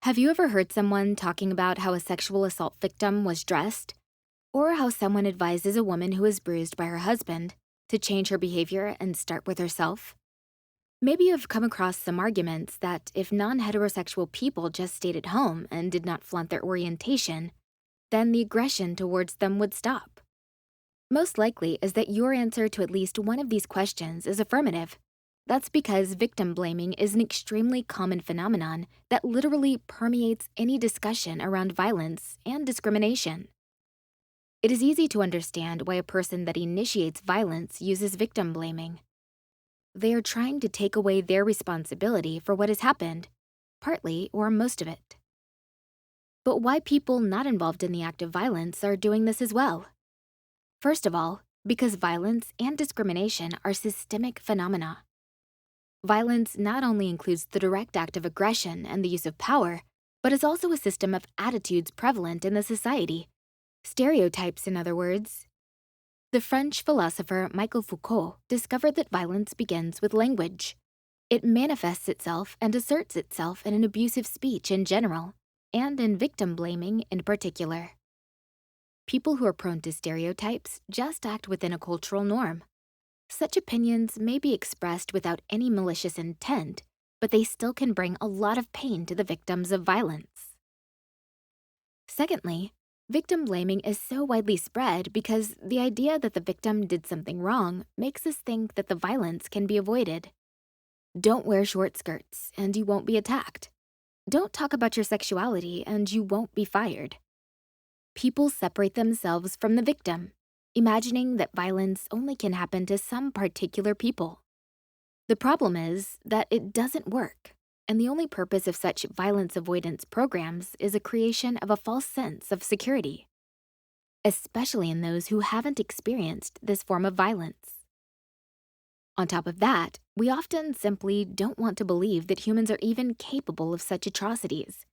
Have you ever heard someone talking about how a sexual assault victim was dressed? Or how someone advises a woman who is bruised by her husband to change her behavior and start with herself? Maybe you've come across some arguments that if non heterosexual people just stayed at home and did not flaunt their orientation, then the aggression towards them would stop. Most likely is that your answer to at least one of these questions is affirmative. That's because victim blaming is an extremely common phenomenon that literally permeates any discussion around violence and discrimination. It is easy to understand why a person that initiates violence uses victim blaming. They are trying to take away their responsibility for what has happened, partly or most of it. But why people not involved in the act of violence are doing this as well? First of all, because violence and discrimination are systemic phenomena. Violence not only includes the direct act of aggression and the use of power, but is also a system of attitudes prevalent in the society. Stereotypes, in other words. The French philosopher Michel Foucault discovered that violence begins with language. It manifests itself and asserts itself in an abusive speech in general, and in victim blaming in particular. People who are prone to stereotypes just act within a cultural norm. Such opinions may be expressed without any malicious intent, but they still can bring a lot of pain to the victims of violence. Secondly, victim blaming is so widely spread because the idea that the victim did something wrong makes us think that the violence can be avoided. Don't wear short skirts and you won't be attacked. Don't talk about your sexuality and you won't be fired. People separate themselves from the victim, imagining that violence only can happen to some particular people. The problem is that it doesn't work, and the only purpose of such violence avoidance programs is a creation of a false sense of security, especially in those who haven't experienced this form of violence. On top of that, we often simply don't want to believe that humans are even capable of such atrocities.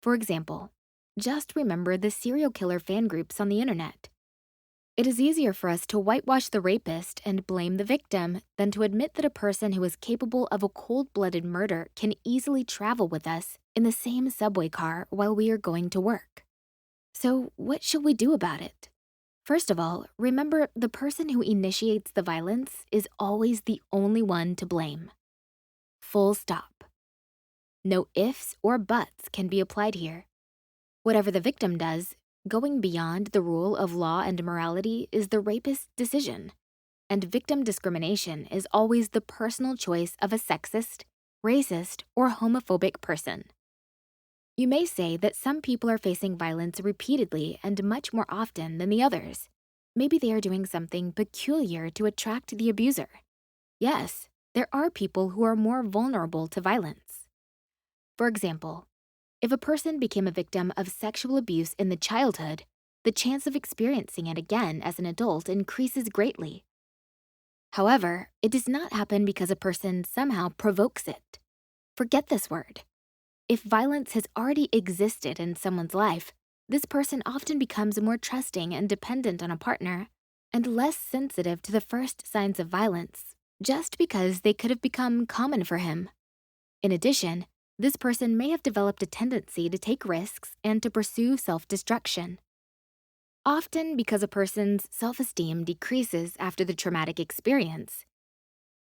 For example, just remember the serial killer fan groups on the internet. It is easier for us to whitewash the rapist and blame the victim than to admit that a person who is capable of a cold-blooded murder can easily travel with us in the same subway car while we are going to work. So, what should we do about it? First of all, remember the person who initiates the violence is always the only one to blame. Full stop. No ifs or buts can be applied here. Whatever the victim does, going beyond the rule of law and morality is the rapist's decision, and victim discrimination is always the personal choice of a sexist, racist, or homophobic person. You may say that some people are facing violence repeatedly and much more often than the others. Maybe they are doing something peculiar to attract the abuser. Yes, there are people who are more vulnerable to violence. For example, if a person became a victim of sexual abuse in the childhood, the chance of experiencing it again as an adult increases greatly. However, it does not happen because a person somehow provokes it. Forget this word. If violence has already existed in someone's life, this person often becomes more trusting and dependent on a partner and less sensitive to the first signs of violence, just because they could have become common for him. In addition, this person may have developed a tendency to take risks and to pursue self-destruction. Often because a person's self-esteem decreases after the traumatic experience,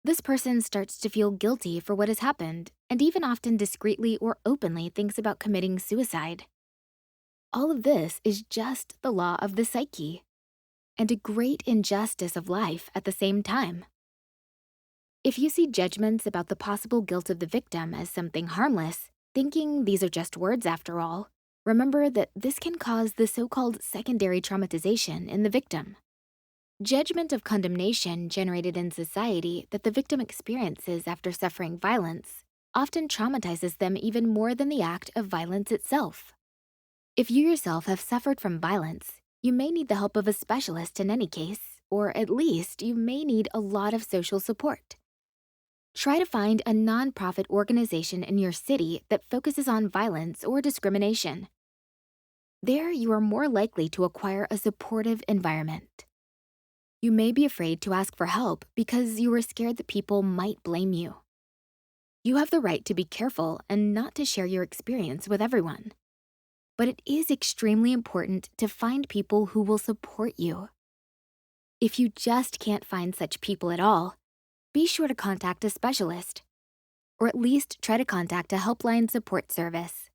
this person starts to feel guilty for what has happened and even often discreetly or openly thinks about committing suicide. All of this is just the law of the psyche and a great injustice of life at the same time. If you see judgments about the possible guilt of the victim as something harmless, thinking these are just words after all, remember that this can cause the so-called secondary traumatization in the victim. Judgment of condemnation generated in society that the victim experiences after suffering violence often traumatizes them even more than the act of violence itself. If you yourself have suffered from violence, you may need the help of a specialist in any case, or at least you may need a lot of social support. Try to find a nonprofit organization in your city that focuses on violence or discrimination. There, you are more likely to acquire a supportive environment. You may be afraid to ask for help because you are scared that people might blame you. You have the right to be careful and not to share your experience with everyone. But it is extremely important to find people who will support you. If you just can't find such people at all, be sure to contact a specialist, or at least try to contact a helpline support service.